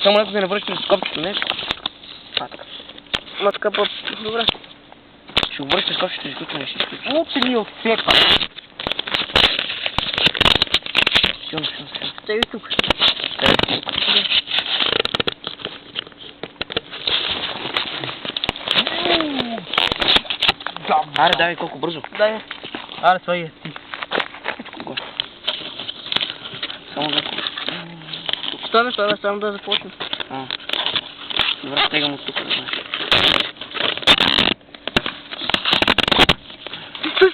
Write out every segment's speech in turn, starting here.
Само леко да не връщаш с копчето, не? А, така. Ма така по... Добре. Ще го връщаш с копчето, ще изключваме, ще изключваме. Опи ми отсека. Силно. Стей тук. Аре, давай колко бързо. Дай. Аре, това е ти. Само да... Стой, само да започнем. Добре, стегам от тук, да знаеш. Стой.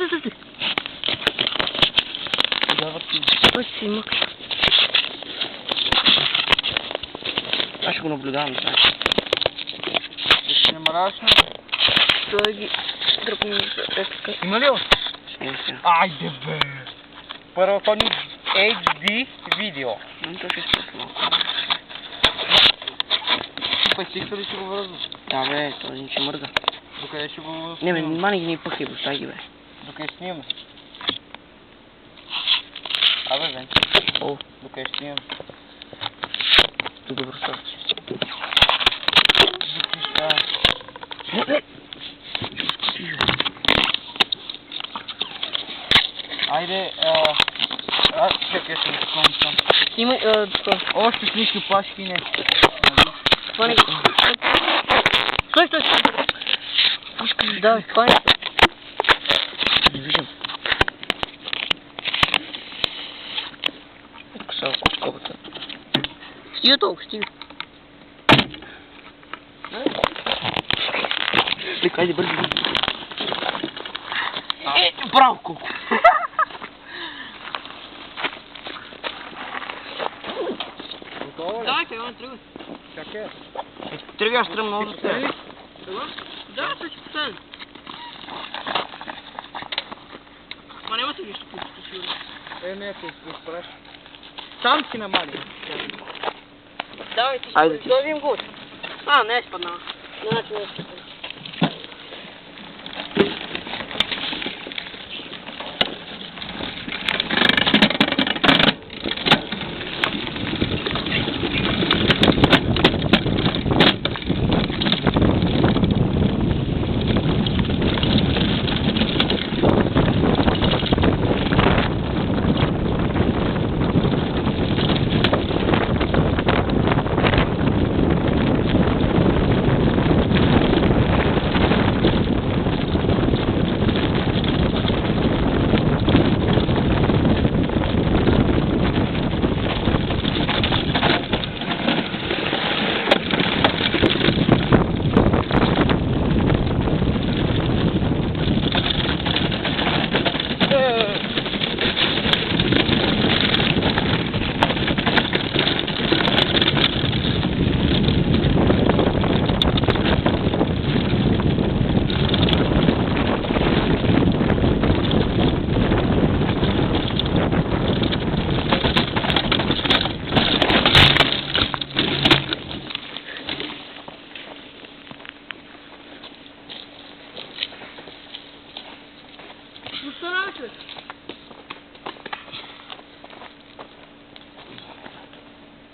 Дават ти. Той си има. Аз ще го наблюдавам, знаеш. Ще не мрачно. Той ги дръпни за така. Има ли? Айде бе! Първоходник HD видео. То ще спрат малко. Пестих ли ще го върза? Да бе, този ще мърда. Докъде ще го... Не бе, мани ги не пъхай, остави ги бе. Докъде снимам? Абе, бе. О, Докъде снимам? ти добро сърце. Айде, чакай, ще го скомчам. Снимай, това. Още с нищо пашки не. Хвани ги. Стой. Да, хвани. Не виждам. Късал кучкобата. Стига толкова, стига. Лика, айде бързи. Браво, колко. Готово ли? Давай, Иван, тръгвай. Чакай. Тръгаш стръм много да се. Да, ще си поставим. Ма няма си нищо кучето, сигурно. Не, ако изпраш. Сам си намали. Давай, ти си. Айде ти. Да видим го. Не е спаднала. Значи не е спаднала.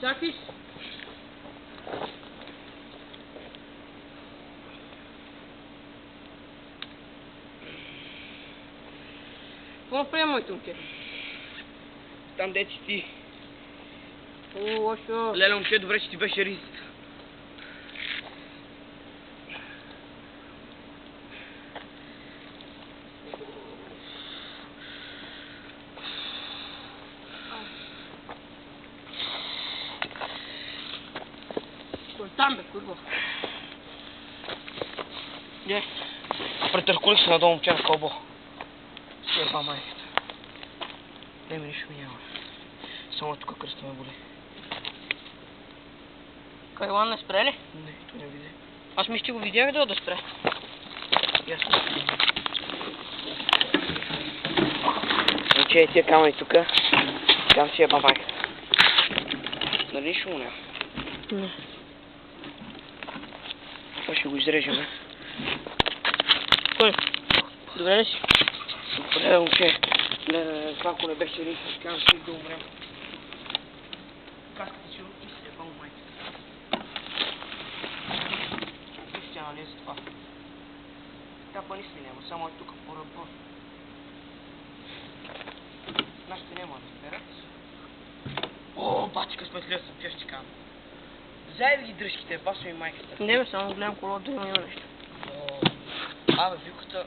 Чакай. Какво направи, мой тунке? Там де си ти. Лошо. Леле, момче, добре, че ти беше ризата. Там бе, курва. Де? Претъркулих се надолу, момче, на кълбо. Сърба майката. Не ми нищо ми няма. Само тук кръста ме боли. Кайлан не спре ли? Не, то не видя. Аз мисля, че го видях да спре. Ясно. Момче, тия камъни тука. Там си е бабайката. Нали нищо му няма? Не. Това ще го изрежем, Кой? Добре ли си? Добре, момче. Това ако не беше рис, казвам, ще да умрем. Каската си и се е пълно майката. етапа нищо няма, само е тук по ръба. Нашите няма да спират. О, бачка сме след съм, ще кам. Взай да ги дръжките, басо и майката. Не бе, само гледам коло да има нещо. О, абе, вилката...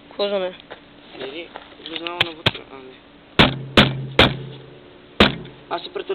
Какво за не? Или, влезнала навътре, а не. Аз си претърпя.